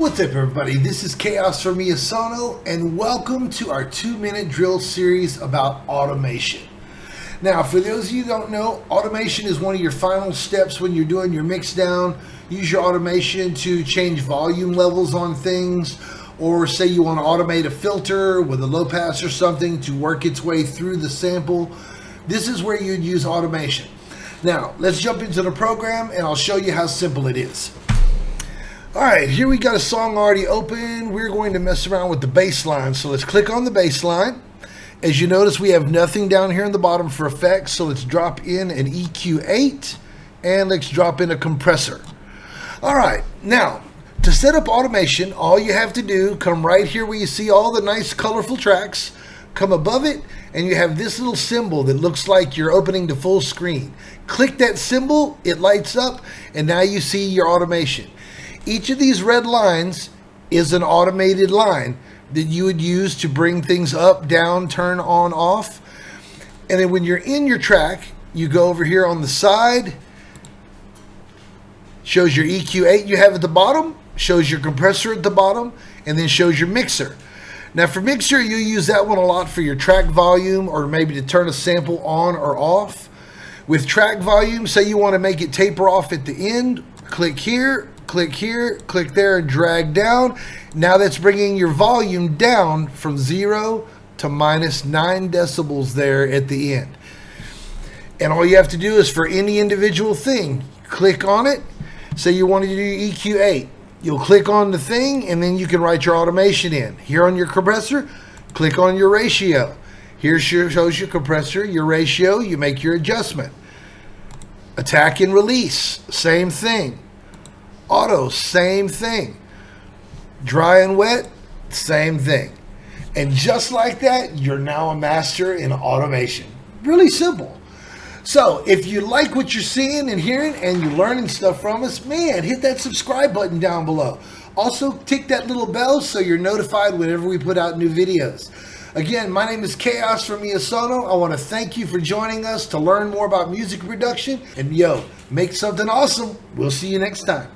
What's up, everybody? This is Chaos from Miyasono, and welcome to our 2-minute drill series about automation. Now, for those of you who don't know, automation is one of your final steps when you're doing your mix down. Use your automation to change volume levels on things, or say you want to automate a filter with a low pass or something to work its way through the sample. This is where you'd use automation. Now, let's jump into the program and I'll show you how simple it is. Alright, here we got a song already open. We're going to mess around with the bass line. So let's click on the bass line. As you notice, we have nothing down here in the bottom for effects. So let's drop in an EQ8 and let's drop in a compressor. Alright, now to set up automation, all you have to do, come right here where you see all the nice colorful tracks, come above it, and you have this little symbol that looks like you're opening the full screen. Click that symbol, it lights up, and now you see your automation. Each of these red lines is an automated line that you would use to bring things up, down, turn on, off. And then when you're in your track, you go over here on the side, shows your EQ8 you have at the bottom, shows your compressor at the bottom, and then shows your mixer. Now for mixer, you use that one a lot for your track volume or maybe to turn a sample on or off. With track volume, say you want to make it taper off at the end, click here, click there, and drag down. Now that's bringing your volume down from 0 to -9 decibels there at the end. And all you have to do is for any individual thing, click on it. Say you want to do EQ8. You'll click on the thing and then you can write your automation in. Here on your compressor, click on your ratio. Here shows your compressor, your ratio, you make your adjustment. Attack and release, same thing. Auto, same thing. Dry and wet, same thing. And just like that, you're now a master in automation. Really simple. So if you like what you're seeing and hearing and you're learning stuff from us, man, hit that subscribe button down below. Also, tick that little bell so you're notified whenever we put out new videos. Again, my name is Chaos from Miyasono. I want to thank you for joining us to learn more about music production. And yo, make something awesome. We'll see you next time.